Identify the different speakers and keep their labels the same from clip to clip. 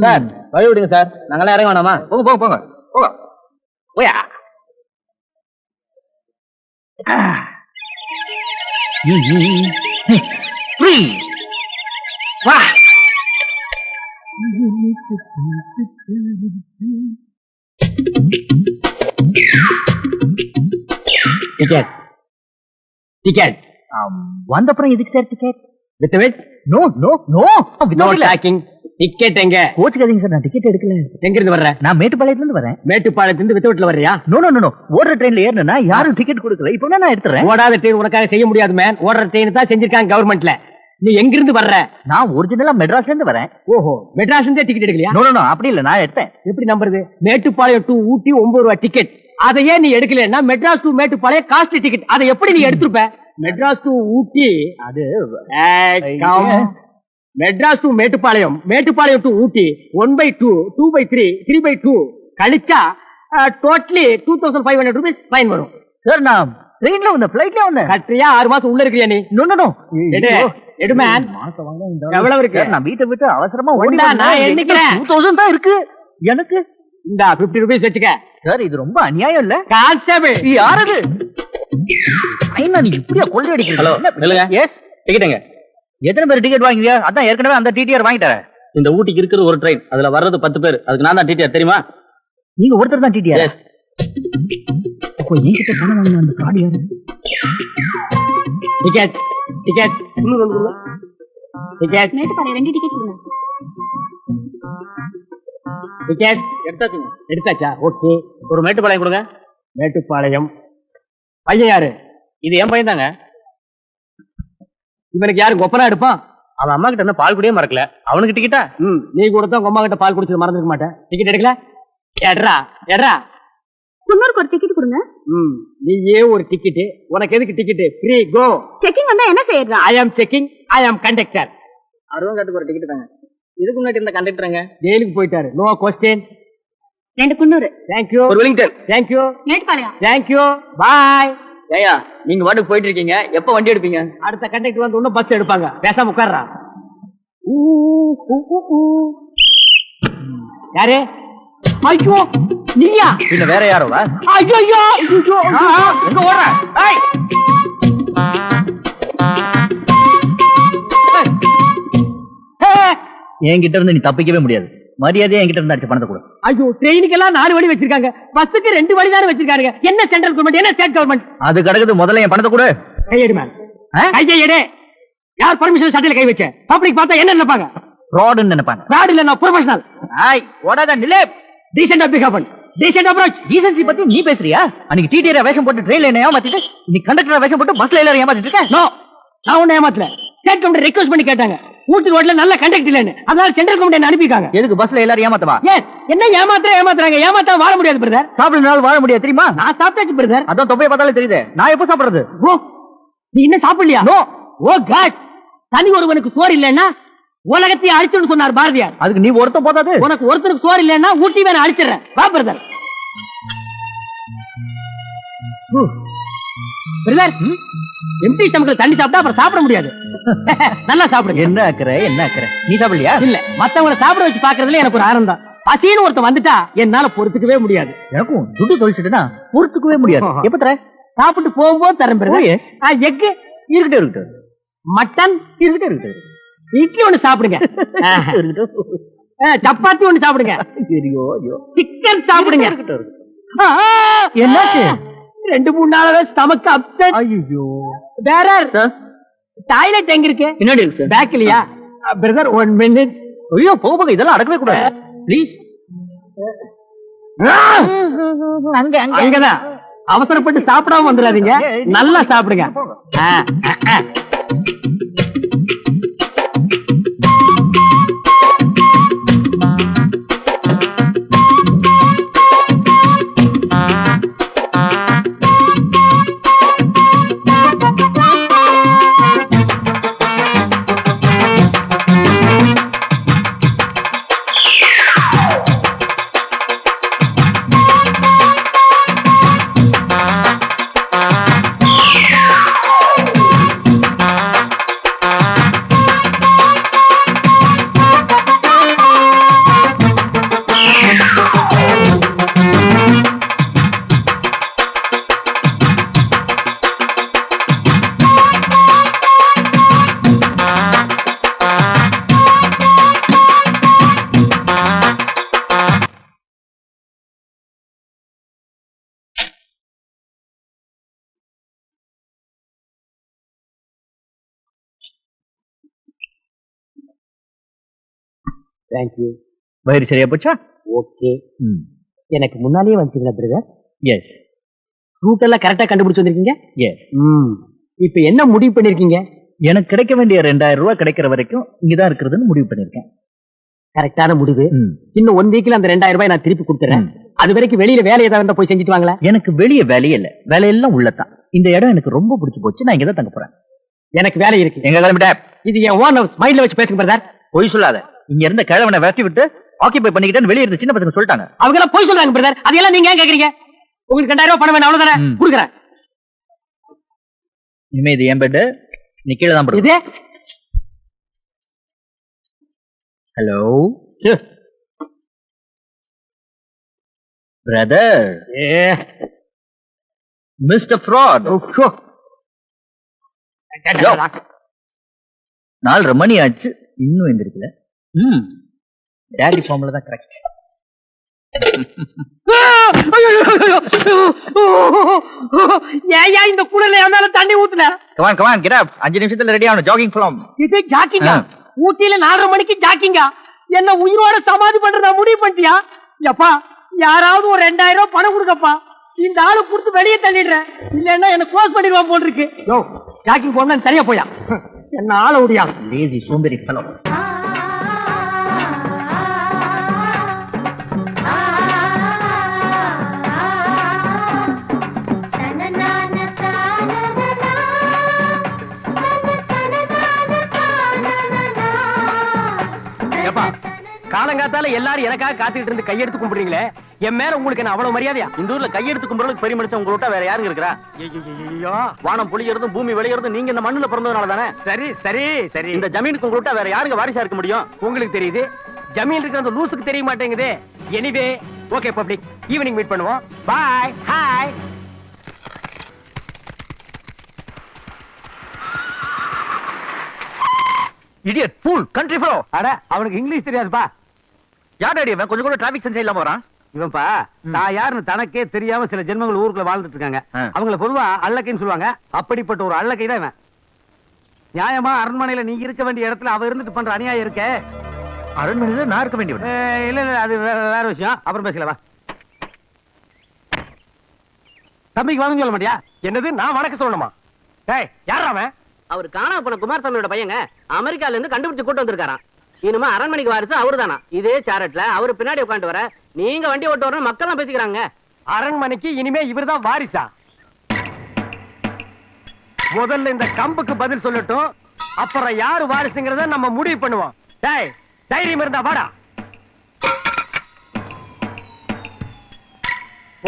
Speaker 1: Sir வழி விடுங்க sir, நாங்களாம் இறங்க வேணாமா? போங்க போங்க போங்க போங்க போயா. வா. Ticket ticket.
Speaker 2: வந்தப்புறம் எதுக்கு sir ticket?
Speaker 1: With wait.
Speaker 2: No no no
Speaker 1: no talking. Ticket எங்க?
Speaker 2: கோச்சுக்காதீங்க சார், நான் டிக்கெட் எடுக்கல.
Speaker 1: எங்க இருந்து வர்ற?
Speaker 2: நான் மேட்டுப்பாளையத்துல இருந்து வரேன்.
Speaker 1: மேட்டுப்பாளையத்துல இருந்து வித் வெயிட்ல வர்றியா?
Speaker 2: நோ நோ நோ, ஓடுற ட்ரெயின்ல ஏறணும்னா யாரும் டிக்கெட் கொடுக்கல. இப்போ நான் எடுத்துறேன்.
Speaker 1: ஓடாத ட்ரெயின் உனக்காக செய்ய முடியாது மேன். ஓடுற ட்ரெயின் தான் செஞ்சிருக்காங்க கவர்மெண்ட்ல. நீ எங்க இருந்து வர்ற?
Speaker 2: நான் ஒரிஜினலா மெட்ராஸ்ல இருந்து வரேன்.
Speaker 1: ஓஹோ, மெட்ராஸ்ல இருந்தே டிக்கெட் எடுக்கலையா?
Speaker 2: நோ நோ நோ, அப்படி இல்ல, நான் எடுத்தேன்.
Speaker 1: எப்படி நம்புறது? மேட்டுப்பாளையம் டு ஊட்டி 9 ரூபாய் டிக்கெட். அதை ஏன் நீ எடுக்கலன்னா Madras to Mettupalayam costly ticket. அதை எப்படி நீ எடுத்துருப்ப? மெட்ராஸ் டு ஊட்டி
Speaker 2: அது
Speaker 1: மெட்ராஸ் டு மேட்டுப்பாளையம், மேட்டுப்பாளையம் டு ஊட்டி 1/2, 2/3, 3/2 கழிச்சா டோட்டலி 2500 ரூபீஸ் ஃபைன் வரும்.
Speaker 2: சார் நான் ட்ரெயின்ல வந்தேன், ஃளைட்ல வந்தேன்.
Speaker 1: கட்ரியா 6 மாசம் உள்ள இருக்கியா நீ?
Speaker 2: நோ நோ நோ,
Speaker 1: எடு மேன்.
Speaker 2: மாசம் வாங்க
Speaker 1: எவ்வளவு இருக்கு?
Speaker 2: நான் வீட்டை விட்டு அவசரமா ஓடி
Speaker 1: ஒண்டா, நான் எண்ணிக்கிறேன்.
Speaker 2: 2000 தான் இருக்கு எனக்கு.
Speaker 1: இந்த 50 ரூபீஸ் வச்சுக்க.
Speaker 2: சார் இது ரொம்ப அநியாயம் இல்ல?
Speaker 1: கான்ஸ்டபிள்
Speaker 2: யாரது? ஐயா நீ இப்படியா கொள்ளை அடிக்கிறீங்க?
Speaker 1: ஹலோ நில்லுங்க.
Speaker 2: எஸ்,
Speaker 1: டிக்கெட்டுங்க.
Speaker 2: எத்தனை பேர் டிக்கெட் வாங்கியா? அதான் ஏற்கனவே அந்த டிடிஆர் வாங்கிட்டாரேன்.
Speaker 1: இந்த ஊட்டிக்கு இருக்கிற ஒரு ட்ரெயின், அதுல வர்றது 10 பேர். அதுக்கு நான் தான் டிடிஆர், தெரியுமா?
Speaker 2: நீங்க ஒருத்தர் தான் டிடிஆர்?
Speaker 1: எஸ்.
Speaker 2: அப்போ என்கிட்ட பணம் வாங்கின அந்த கார்டு யாரு?
Speaker 1: Ticket ticket ticket
Speaker 3: Mettupalayam 2 ticket கொடுங்க.
Speaker 1: டிக்கெட் எடுத்தாச்சுங்க. எடுத்தாச்சா? ஓகே. ஒரு மேட்டுப்பாளையம் கொடுங்க. மேட்டுப்பாளையம். பையன் யாரு? இது என் பையன் தாங்க. இவனுக்கு யாரு கொப்பனா எடுப்பான்? அவன் அம்மா கிட்ட என்ன பால் குடியே மறக்கல. அவனுக்கு டிக்கெட்டா? நீ கூட தான் உங்க அம்மா கிட்ட பால் குடிச்சது மறந்துருக்க மாட்டேன். டிக்கெட் எடுக்கல? எட்ரா எட்ரா.
Speaker 3: குன்னூருக்கு ஒரு டிக்கெட் கொடுங்க.
Speaker 1: நீயே ஒரு டிக்கெட். உனக்கு எதுக்கு டிக்கெட்? ஃப்ரீ கோ.
Speaker 3: செக்கிங் வந்தா என்ன செய்யறா?
Speaker 1: ஐ அம் செக்கிங், ஐ அம் கண்டக்டர். அருவங்காட்டுக்கு ஒரு டிக்கெட் தாங்க. இதுக்கு முன்னாடி இந்த கண்டக்டருங்க ஜெயிலுக்கு போயிட்டாரு. No question.
Speaker 3: 2 குன்னூர்.
Speaker 1: தேங்க்யூ. ஒரு Wellington. Thank you.
Speaker 3: Mettupalayam.
Speaker 1: Thank you. Bye.
Speaker 2: ஏயா நீங்க வாட்டுக்கு போயிட்டு இருக்கீங்க, எப்ப வண்டி எடுப்பீங்க?
Speaker 1: அடுத்த கண்டக்டர் வந்து இன்னும் பஸ் எடுப்பாங்க. பேசாம உட்கார்றா. யாரு? ஐயோ நீயா?
Speaker 2: இல்ல வேற யாரோவா?
Speaker 1: ஐயோ ஐயோ
Speaker 2: எங்க ஓடுற? என்கிட்ட இருந்து நீ தப்பிக்கவே முடியாது. மரியாதையா என்கிட்ட இருந்து அடிச்ச பணத்தை கொடு.
Speaker 1: ஐயோ, ட்ரெயினுக்கெல்லாம் 4 வழி வச்சிருக்காங்க, பஸ்ஸுக்கு 2 வழி தானே வச்சிருக்காங்க. என்ன சென்ட்ரல் கவர்மெண்ட், என்ன ஸ்டேட் கவர்மெண்ட்?
Speaker 2: அது கிடக்குது. முதல்ல என் பணத்தை கொடு.
Speaker 1: கையெடு மேன். கையெடு. யார் பர்மிஷன் சட்டையில கை வச்ச? பப்ளிக் பார்த்தா என்ன நினைப்பாங்க?
Speaker 2: ஃப்ராட்னு நினைப்பாங்க.
Speaker 1: ஃப்ராட் இல்ல, நான் ப்ரொஃபஷனல்.
Speaker 2: ஐய் ஓடாத நிலே.
Speaker 1: டீசன்ட் பிஹேவ் பண்ணு. Decent approach.
Speaker 2: டீசன்சி பத்தி நீ பேசுறியா? அன்னைக்கு டிடிஆர் வேஷம் போட்டு ட்ரெயின்ல என்ன ஏமாத்திட்டு, நீ கண்டக்டர் வேஷம் போட்டு பஸ்ல எல்லாரும் ஏமாத்திட்டு இருக்க.
Speaker 1: நோ, நான் உன்னை ஏமாத்தல. ஸ்டேட் கவர்மெண்ட் ரிக்வெஸ்ட் பண்ணி கேட்டாங்க. ஊட்டி ரோட்ல நல்ல கண்டக்டர் இல்லன்னு, அதனால சென்ட்ரல் கவர்மெண்ட் அனுப்பிட்டாங்க.
Speaker 2: எதுக்கு பஸ்ல எல்லாரும் ஏமாத்தவா?
Speaker 1: எஸ். என்ன ஏமாத்துறாங்க? ஏமாத்தா வாழ முடியாது பிரதர்.
Speaker 2: சாப்பிடுறதுனால வாழ முடியாது தெரியுமா?
Speaker 1: நான் சாப்பிட்டாச்சு பிரதர்.
Speaker 2: அதான் தொப்பையை பார்த்தாலே தெரியுது. நான் எப்ப சாப்பிடுறது?
Speaker 1: ஓ, நீ என்ன சாப்பிடலையா? நோ. ஓ காட், தனி ஒருவனுக்கு சோறு இல்லன்னா உலகத்தையே அழிச்சுன்னு சொன்னார் பாரதியார்.
Speaker 2: அதுக்கு நீ ஒருத்தன் போதாது.
Speaker 1: உனக்கு ஒருத்தருக்கு சோறு இல்லன்னா ஊட்டி வேற அழிச்சிடுறேன். வா பிரதர். பிரதர், எம்டி ஸ்டமக்ல தண்ணி சாப்பிட்டா அப்புறம் சாப்பிட முடியாது. நல்லா சாப்பிடுங்க.
Speaker 2: என்ன அக்கறை, என்ன அக்கறை? நீ சாப்பிடலையா?
Speaker 1: இல்ல, மத்தவங்களை சாப்பிட வச்சு பாக்குறதுல எனக்கு ஒரு ஆனந்தம். பசின்னு ஒருத்தன் வந்துட்டா என்னால பொறுத்துக்கவே முடியாது.
Speaker 2: எனக்கும் துட்டு தொலைச்சிட்டுனா பொறுத்துக்கவே முடியாது. எப்ப தர?
Speaker 1: சாப்பிட்டு போகும்போது தரேன் பிரதர். எக்கு
Speaker 2: இருக்கட்டும் இருக்கட்டும்.
Speaker 1: மட்டன் இருக்கட்டும் இருக்கட்டும். இட்லி ஒண்ணு சாப்பிடுங்க. சப்பாத்தி ஒண்ணு சாப்பிடுங்க. சிக்கன் சாப்பிடுங்க.
Speaker 2: என்னாச்சு?
Speaker 1: 2-3 நாளாவே ஸ்டமக் அப்செட்.
Speaker 2: ஐயோ.
Speaker 1: வேற டாய்லெட் எங்க இருக்கு?
Speaker 2: பின்னாடி இருக்கு சார்.
Speaker 1: பேக்லயா? Brother 1 minute.
Speaker 2: ஐயோ போக இதெல்லாம் அடக்கவே கூடாது ப்ளீஸ்.
Speaker 1: அங்கதான். அவசரப்பட்டு சாப்பிடாம வந்துடாதீங்க. நல்லா சாப்பிடுங்க. தேங்க்யூ.
Speaker 2: வயிறு சரியா போச்சா?
Speaker 1: ஓகே. எனக்கு முன்னாலேயே வந்துட்டீங்களா பிரதர்?
Speaker 2: எஸ்
Speaker 1: ரூட் எல்லாம் கரெக்டா கண்டுபிடிச்சு வந்திருக்கீங்க.
Speaker 2: எஸ்.
Speaker 1: இப்ப என்ன முடிவு பண்ணிருக்கீங்க?
Speaker 2: எனக்கு கிடைக்க வேண்டிய 2000 ரூபாய் கிடைக்கிற வரைக்கும் இங்கதான் இருக்கிறதுன்னு முடிவு பண்ணிருக்கேன்.
Speaker 1: கரெக்டான முடிவு. இன்னும் 1 வீக்ல அந்த 2000 ரூபாய் நான் திருப்பி கொடுத்துறேன். அது வரைக்கும் வெளியில வேலை ஏதாவது இருந்தா போய் செஞ்சுட்டு வாங்களா?
Speaker 2: எனக்கு வெளியே வேலையே இல்ல, வேலையெல்லாம் உள்ளதான். இந்த இடம் எனக்கு ரொம்ப பிடிச்சு போச்சு, நான் இங்கதான் தங்க போறேன்.
Speaker 1: எனக்கு வேலை இருக்கு.
Speaker 2: எங்க கிளம்பிட்ட?
Speaker 1: இது என் ஓன் ஹவுஸ், மைண்ட்ல வச்சு பேசுங்க பிரதர்.
Speaker 2: பொய் சொல்லாத. இங்க இருந்த கிழவனை விரட்டி விட்டு ஆக்கிபை பண்ணிக்கிட்டேன்னு வெளியே இருந்த சின்ன பசங்க சொல்லிட்டாங்க.
Speaker 1: அவங்க எல்லாம் பொய் சொல்றாங்க பிரதர். அதெல்லாம் நீங்க ஏன் கேக்குறீங்க? உங்களுக்கு 2000 ரூபாய் பணம் வேணும், அவ்வளவுதானே? கொடுக்குறேன்.
Speaker 2: இனிமே இது என் பெட், நீ கீழே தான் படுது. Hello brother. Mister fraud. 4:30 மணி ஆச்சு, இன்னும் எந்திரிக்கல. டேடி ஃபார்ம்ல தான் கரெக்ட்.
Speaker 1: ஏயா இந்த குடல என் மேல தண்ணி ஊத்துன?
Speaker 2: Come on come on get up. 5 நிமிஷத்துல ரெடி ஆகணும். Jogging from.
Speaker 1: இது ஜாக்கிங்கா? ஊட்டியில 4:30 மணிக்கு ஜாக்கிங்கா? என்ன உயிரோட சமாதி பண்றதா முடிவு பண்ணிட்டியா? எப்பா யாராவது ஒரு 2000 ரூபாய் பணம் கொடுக்கப்பா. இந்த ஆளு கொடுத்து வெளியே தள்ளிடுறேன், இல்லன்னா என்ன க்ளோஸ் பண்ணிடுவா போட்டிருக்கு. யோ ஜாக்கிங் போனா தனியா போயா? என்ன ஆள முடியா?
Speaker 2: லேசி சோம்பேறி ஃபெலோ.
Speaker 1: காலங்காத்தால எல்லாரும் எனக்காக காத்துக்கிட்டு இருந்து கையெடுத்து கும்பிடுறீங்களே, என் மேல உங்களுக்கு என்ன அவ்வளவு மரியாதையா?
Speaker 4: இந்த ஊர்ல கையெடுத்து கும்பிடுறதுக்கு பெரிய மனுஷன் உங்களை விட்டா வேற யாருங்க இருக்கிறா? வானம் புளியறதும் பூமி விளையறதும் நீங்க இந்த மண்ணுல பிறந்ததுனால தானே.
Speaker 1: சரி சரி சரி,
Speaker 4: இந்த ஜமீனுக்கு உங்களை விட்டா வேற யாருங்க வாரிசா இருக்க முடியும்?
Speaker 1: உங்களுக்கு தெரியுது, ஜமீன் இருக்கிற அந்த லூசுக்கு தெரிய மாட்டேங்குது. Anyway okay public, evening meet பண்ணுவோம். Bye. Hi.
Speaker 2: Idiot fool country fellow.
Speaker 1: அட அவனுக்கு இங்கிலீஷ் தெரியாதுப்பா.
Speaker 2: யார் டாடி அவன்? கொஞ்சம் கூட டிராபிக் சென்ஸ் இல்லாம வரான்.
Speaker 1: இவன்பா நான் யாருன்னு தனக்கே தெரியாம சில ஜென்மங்கள் ஊருக்குள்ள வாழ்ந்துட்டு இருக்காங்க. அவங்கள பொதுவா அல்லக்கைன்னு சொல்லுவாங்க. அப்படிப்பட்ட ஒரு அல்லக்கை தான் இவன். நியாயமா அரண்மனையில நீ இருக்க வேண்டிய இடத்துல அவ இருந்துட்டு பண்ற அநியாயம் இருக்க.
Speaker 2: அரண்மனையில நான் இருக்க வேண்டியவன்?
Speaker 1: இல்ல இல்ல, அது வேற விஷயம். அப்புறம் பேசலவா. தம்பிக்கு வணக்கம் சொல்ல மாட்டியா? என்னது நான் வணக்கம் சொல்லணுமா? டேய் யார் அவன்?
Speaker 5: அவர் காணாம போன குமாரசாமியோட பையங்க, அமெரிக்கால இருந்து கண்டுபிடிச்சு கூட்டு வந்திருக்காராம். இனிமே அரண்மனைக்கு வாரிசு அவருதானா? இதே சாரட்ல அவரு பின்னாடி உட்காந்து வர, நீங்க வண்டி ஓட்டு வரணும் மக்கள் எல்லாம் பேசிக்கிறாங்க.
Speaker 1: அரண்மனைக்கு இனிமே இவர்தான் வாரிசா? முதல்ல இந்த கம்புக்கு பதில் சொல்லட்டும், அப்புறம் யாரு வாரிசுங்கிறத நம்ம முடிவு பண்ணுவோம். டேய் தைரியம் இருந்தா வாடா.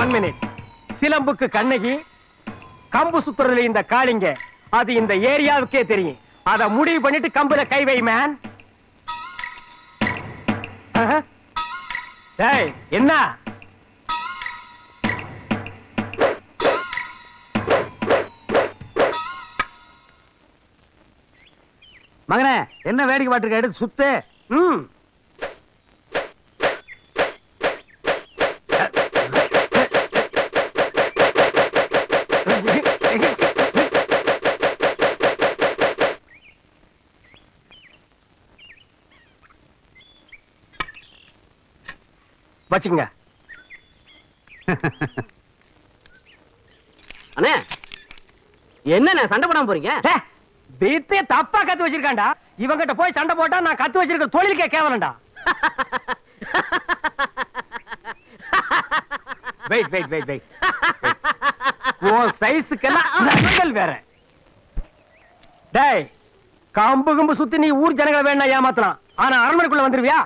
Speaker 1: 1 மினிட். சிலம்புக்கு கண்ணகி, கம்பு சுத்துறதுல இந்த காளிங்க, அது இந்த ஏரியாவுக்கே தெரியும். அத முடிவு பண்ணிட்டு கம்புல கை வை மேன். டேய் என்ன? மகனே என்ன வேடிக்கை பாட்டுருக்க? எடுத்து சுத்து. வச்சுங்க.
Speaker 5: அண்ணே என்ன சண்டை போடாம போறீங்க?
Speaker 1: பீத்தே தப்பா கத்து வச்சிருக்காண்டா. இவங்கிட்ட போய் சண்டை போட்டா நான் கத்து வச்சிருக்க தொழிலுக்கே கேவலண்டா. Wait wait wait wait. ஓ சைஸ்க்கெல்லாம் வேற. டேய் கம்பு கம்பு சுத்தி நீ ஊர் ஜனங்களை வேணா ஏமாத்தலாம், ஆனா அரண்மனைக்குள்ள வந்துருவியா?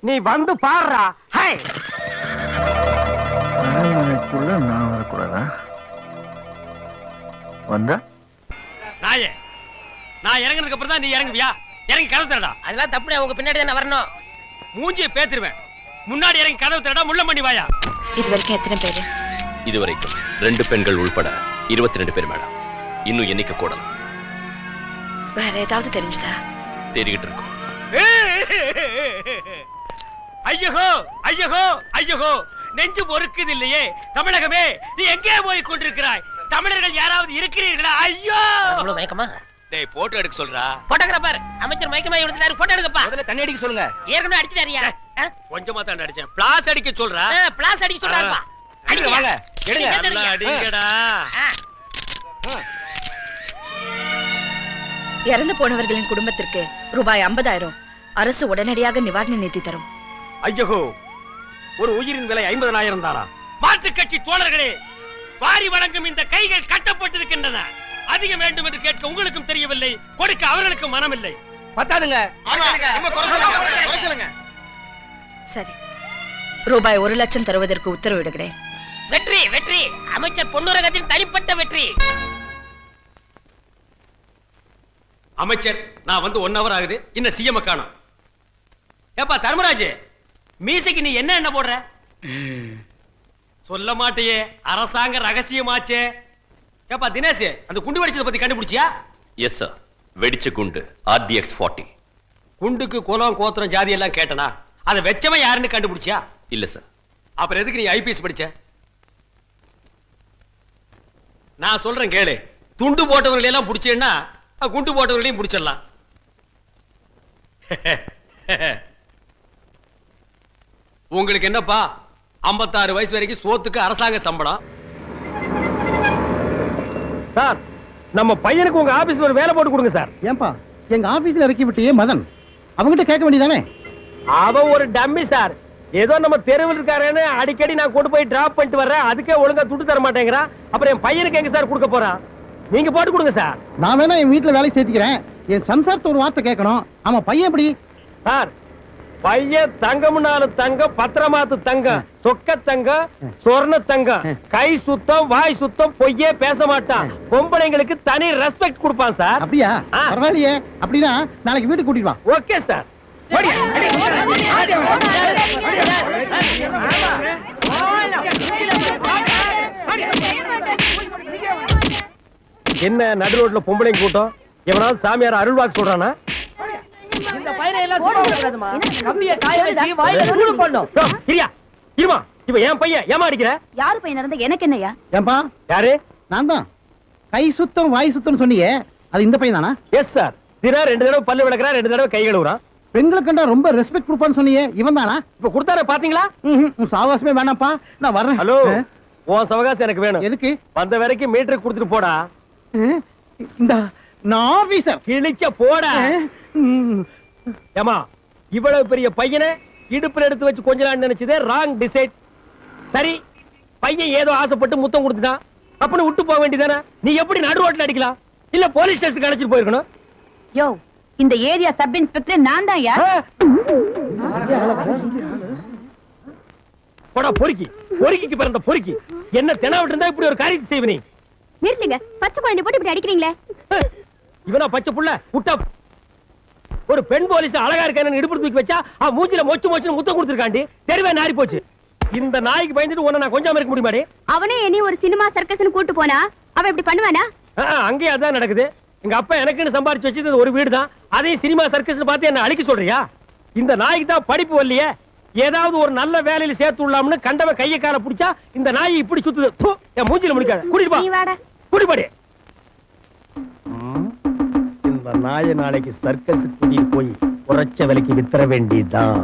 Speaker 1: நீ வந்து பாடுறா. ஹை
Speaker 2: அரண்மனைக்குள்ள நான் வரக்கூடாதா? வந்தா
Speaker 6: நாயே, நான் இறங்குனதுக்கு அப்புறம் தான் நீ இறங்குவியா? இறங்கி கதவு திறடா.
Speaker 5: அதெல்லாம் தப்பு, உங்க பின்னாடி தான் வரணும்.
Speaker 6: மூஞ்சியை பேத்துருவேன். முன்னாடி இறங்கி கதவு திறடா. முள்ள பண்ணி வாயா.
Speaker 3: இது வரைக்கும் எத்தனை பேரு?
Speaker 7: இதுவரைக்கும் 2 பெண்கள் உள்பட 22 பேர் மேடம். இன்னும் எண்ணிக்கை கூடலாம்.
Speaker 3: வேற ஏதாவது தெரிஞ்சுதா?
Speaker 7: தேடிக்கிட்டு இருக்கோம்.
Speaker 6: ஐயோ ஐயோ ஐயோ, நெஞ்சு பொறுக்குது இல்லையே. தமிழகமே நீ எங்கே போய் கொண்டிருக்கிறாய்? தமிழர்கள் யாராவது இருக்கிறீர்களா? ஐயோ
Speaker 5: மயக்கமா?
Speaker 6: டேய் போட்டோ எடுக்க சொல்றா.
Speaker 1: போட்டோகிராஃபர் அமைச்சர் மயக்கமாய் விடுறாரு, போட்டோ எடுக்கப்பா.
Speaker 2: முதல்ல தண்ணி அடிக்க சொல்லுங்க.
Speaker 1: ஏற்கனவே அடிச்சிட்டாரியா?
Speaker 6: கொஞ்சமா தான் அடிச்சேன். பிளாஸ் அடிக்க சொல்றா.
Speaker 1: பிளாஸ் அடிக்க சொல்றாருப்பா.
Speaker 2: அடிங்க வாங்க. எடுங்க.
Speaker 6: நல்லா அடிங்கடா.
Speaker 3: இறந்து போனவர்களின் குடும்பத்திற்கு ரூபாய் 50,000 அரசு உடனடியாக நிவாரண நிதி தரும்.
Speaker 6: ஐயோ, ஒரு உயிரின் விலை 50,000 தானா? மாற்று கட்சி தோழர்களே, வாரி வழங்கும் இந்த கைகள் கட்டப்பட்டிருக்கின்றன. அதிகம் வேண்டும் என்று கேட்க உங்களுக்கும் தெரியவில்லை, கொடுக்க அவர்களுக்கும் மனமில்லை.
Speaker 2: பத்தாதுங்க.
Speaker 3: சரி, ரூபாய் 1,00,000 தருவதற்கு உத்தரவிடுகிறேன்.
Speaker 1: வெற்றி வெற்றி, அமைச்சர் பொன்னுரகத்தின் தனிப்பட்ட வெற்றி.
Speaker 6: அமைச்சர், நான் வந்து 1 hour ஆகுது, இன்னும் சிஎம் காணோம். ஏப்பா தர்மராஜ், மீசைக்கு நீ என்ன போடுற? சொல்ல மாட்டியே, அரசாங்க ரகசியமாச்சே. ஏப்பா தினேஷ், அந்த குண்டு வெடிச்சதை பத்தி கண்டுபிடிச்சியா?
Speaker 7: எஸ் சார், வெடிச்ச குண்டு RDX-40.
Speaker 6: குண்டுக்கு குலம் கோத்திரம் ஜாதி எல்லாம் கேட்டனா, அதை வெச்சவன் யாருன்னு கண்டுபிடிச்சியா?
Speaker 7: இல்ல சார்.
Speaker 6: அப்புறம் எதுக்கு நீ ஐபிஎஸ் படிச்ச? நான் சொல்றேன் கேளு, துண்டு போட்டவர்கள் எல்லாம் பிடிச்சேன்னா குண்டு போட்டவர்களையும் பிடிச்சிடலாம். உங்களுக்கு என்னப்பா 56 வயசு வரைக்கும் சோத்துக்கு அரசாங்க சம்பளம்.
Speaker 8: சார், நம்ம பையனுக்கு உங்க ஆபீஸ்ல ஒரு வேலை போட்டு கொடுங்க சார்.
Speaker 9: ஏன்பா எங்க ஆபீஸ்ல இறக்கி விட்டியே மதன், அவங்கிட்ட கேட்க வேண்டியதானே?
Speaker 8: அவன் ஒரு டம்மி சார். ஏதோ நம்ம தெருவில் இருக்காருன்னு அடிக்கடி நான் கொண்டு போய் டிராப் பண்ணிட்டு வர்றேன், அதுக்கே ஒழுங்கா துட்டு தர மாட்டேங்கிறான். அப்புறம் என் பையனுக்கு எங்க சார் கொடுக்க போறான்? நீங்க போட்டு கொடுங்க சார்.
Speaker 9: நான் வேணா என் வீட்டுல வேலை சேர்த்துக்கிறேன். என் சம்சாரத்தை ஒரு வார்த்தை கேட்கணும். ஆமா, பையன் எப்படி?
Speaker 8: சார், பையன் தங்கம்னாலும் தங்கம், பத்திரமாத்து தங்கம், சொக்க தங்கம், சொர்ண தங்கம், கை சுத்தம், வாய் சுத்தம், பொய்யே பேச மாட்டான். பொம்பளைங்களுக்கு தனி ரெஸ்பெக்ட் கொடுப்பான் சார்.
Speaker 9: அப்படியா? பரவாயில்லையே. அப்படின்னா நாளைக்கு வீட்டுக்கு கூட்டிட்டு வா.
Speaker 8: Okay sir. என்ன நடு ரோட்ல பொம்பளைங்க கூட்டம்? எவனாவது சாமியார் அருள்வாக்கு சொல்றானா?
Speaker 1: இந்த பையனை எல்லாம் சும்மா விடக்கூடாதுமா. கம்பியை காய வச்சு வாயில தூளு போடணும்.
Speaker 8: கிரியா, இருமா. இவன் என் பையன், ஏமா அடிக்கிற?
Speaker 3: யாரு பையன் இருந்தா எனக்கு என்னையா?
Speaker 9: ஏன்பா?
Speaker 8: யாரு?
Speaker 9: நான் தான். கை சுத்தம் வாய் சுத்தம் சொன்னீங்க, அது இந்த பையன் தானா?
Speaker 8: Yes sir. தினா 2 தடவை பல்லு விளக்குறான், 2 தடவை கை கழுவுறான்.
Speaker 9: பெண்களுக்கு கண்டா ரொம்ப ரெஸ்பெக்ட் கொடுப்பான்னு சொன்னீங்க, இவன் தானா?
Speaker 8: இப்ப கொடுத்தார பாத்தீங்களா?
Speaker 9: சாவாசமே வேணாம்ப்பா, நான் வர்றேன்.
Speaker 8: ஹலோ, உன் சவகாசம் எனக்கு வேணும்.
Speaker 9: எதுக்கு?
Speaker 8: வந்த வரைக்கும் மீட்டருக்கு கொடுத்துட்டு போடா.
Speaker 9: இந்த நான் ஆபீசர்
Speaker 8: கிழிச்ச போடா. ஏமா, இவ்வளவு பெரிய பையனை இடுப்புல எடுத்து வச்சு கொஞ்ச நாள் நினைச்சதே ராங் டிசைட். சரி, பையன் ஏதோ ஆசைப்பட்டு முத்தம் கொடுத்துட்டான், அப்படின்னு விட்டு போக வேண்டியதானே? நீ எப்படி நடு ரோட்ல அடிக்கலாம்? இல்ல போலீஸ் ஸ்டேஷனுக்கு அழைச்சிட்டு போயிருக்கணும்.
Speaker 3: யோ, இந்த ஏரியா சப் இன்ஸ்பெக்டர் நான் தான்.
Speaker 8: போடா பொறுக்கி, பொறுக்கிக்கு பிறந்த பொறுக்கி. என்ன தெனாவிட்டு இருந்தா இப்படி ஒரு காரியத்தை செய்வ நீ?
Speaker 3: நிறுத்துங்க, பச்சை குழந்தை போட்டு இப்படி அடிக்கிறீங்களே.
Speaker 8: இவனா பச்சை புள்ள விட்டா? ஒரு பெண் போலீஸ் அழகா இருக்கான்னு இடுப்பு தூக்கி வச்சா அவன் மூஞ்சில மொச்சு மொச்சு முத்தம் கொடுத்துருக்காண்டி தெருவே நாரி போச்சு. இந்த நாய்க்கு பயந்துட்டு உன்னை நான் கொஞ்சம் இருக்க முடியுமாடி?
Speaker 3: அவனே என்னை ஒரு சினிமா சர்க்கஸ்னு கூட்டு போனா அவன் இப்படி பண்ணுவானா?
Speaker 8: அங்கேயே அதான் நடக்குது. எங்க அப்பா எனக்குன்னு சம்பாரிச்சு வச்சது ஒரு வீடு தான், அதையும் சினிமா சர்க்கஸ்னு பார்த்து என்ன அழிக்க சொல்றியா? இந்த நாய்க்கு தான் படிப்பு வரலையே, ஏதாவது ஒரு நல்ல வேலையில சேர்த்து விடலாம்னு கண்டவ கையை கால புடிச்சா இந்த நாய் இப்படி சுத்துது. தூ, என் மூஞ்சில முடிக்காத. குடிப்பா. இந்த நாயை நாளைக்கு சர்க்கஸ் கூட்டிட்டு போய் உரைச்ச விலைக்கு வித்தர வேண்டியதுதான்.